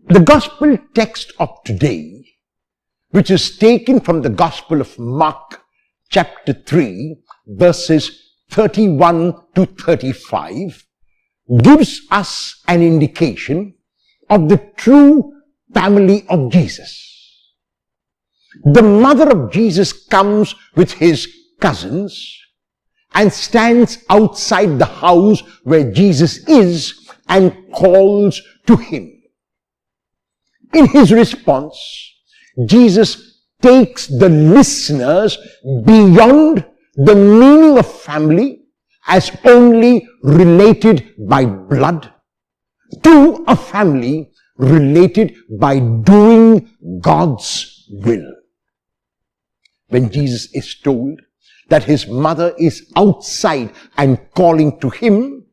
The gospel text of today, which is taken from the Gospel of Mark, chapter 3, verses 31 to 35, gives us an indication of the true family of Jesus. The mother of Jesus comes with his cousins and stands outside the house where Jesus is and calls to him. In his response, Jesus takes the listeners beyond the meaning of family as only related by blood to a family related by doing God's will. When Jesus is told that his mother is outside and calling to him,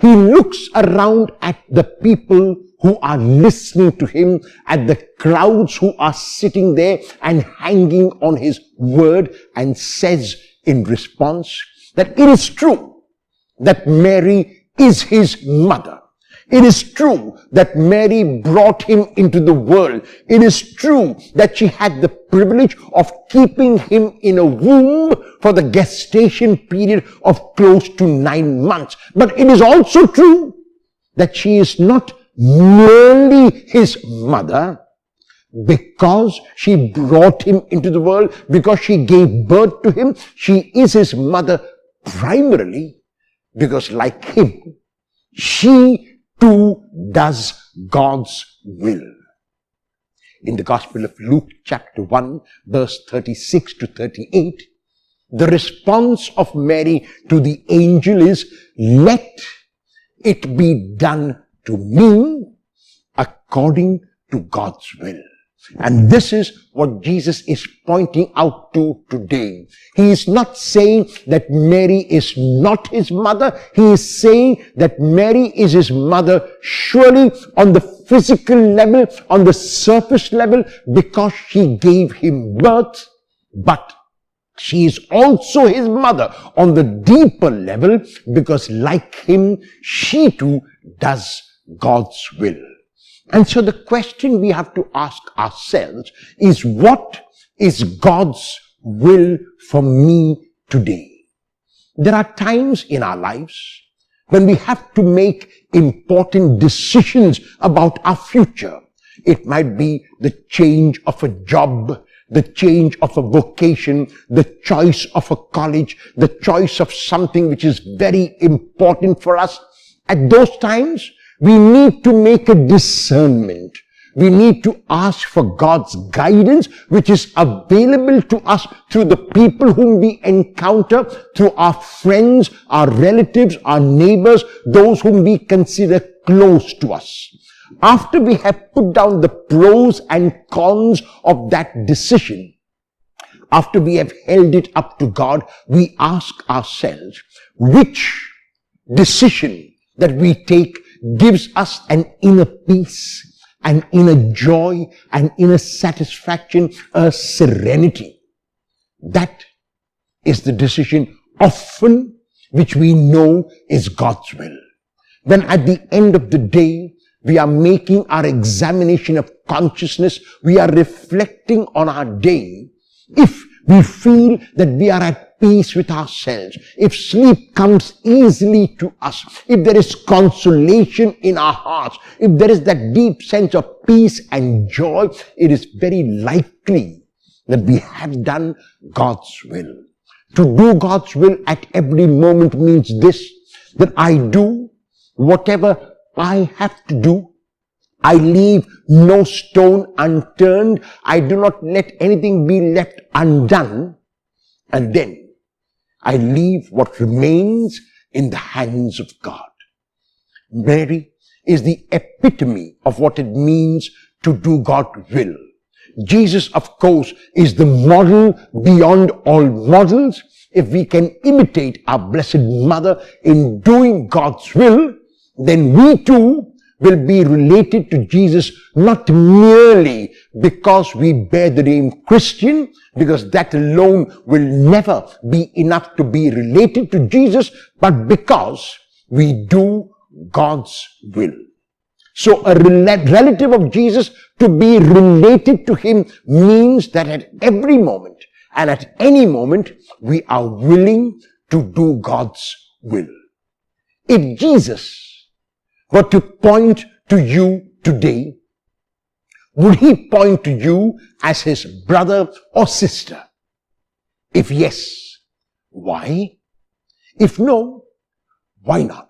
he looks around at the people who are listening to him, at the crowds who are sitting there and hanging on his word, and says in response that it is true that Mary is his mother. It is true that Mary brought him into the world. It is true that she had the privilege of keeping him in a womb for the gestation period of close to 9 months. But it is also true that she is not merely his mother because she brought him into the world, because she gave birth to him. She is his mother primarily because, like him, she too does God's will. In the Gospel of Luke, chapter 1, verse 36 to 38, the response of Mary to the angel is, "Let it be done to me according to God's will." And this is what Jesus is pointing out to today. He is not saying that Mary is not his mother. He is saying that Mary is his mother surely on the physical level, on the surface level, because she gave him birth, but she is also his mother on the deeper level because, like him, she too does God's will. And so the question we have to ask ourselves is, what is God's will for me today? There are times in our lives when we have to make important decisions about our future. It might be the change of a job, the change of a vocation, the choice of a college, the choice of something which is very important for us. At those times, we need to make a discernment. We need to ask for God's guidance, which is available to us through the people whom we encounter, through our friends, our relatives, our neighbors, those whom we consider close to us. After we have put down the pros and cons of that decision, after we have held it up to God, we ask ourselves, which decision that we take gives us an inner peace, an inner joy, an inner satisfaction, a serenity. That is the decision often which we know is God's will. When at the end of the day, we are making our examination of consciousness, we are reflecting on our day. If we feel that we are at peace with ourselves, if sleep comes easily to us, if there is consolation in our hearts, if there is that deep sense of peace and joy, it is very likely that we have done God's will. To do God's will at every moment means this, that I do whatever I have to do. I leave no stone unturned. I do not let anything be left undone. And then I leave what remains in the hands of God. Mary is the epitome of what it means to do God's will. Jesus, of course, is the model beyond all models. If we can imitate our Blessed Mother in doing God's will, then we too will be related to Jesus, not merely because we bear the name Christian, because that alone will never be enough to be related to Jesus, but because we do God's will. So a relative of Jesus, to be related to him, means that at every moment and at any moment we are willing to do God's will. If Jesus were to point to you today, would he point to you as his brother or sister? If yes, why? If no, why not?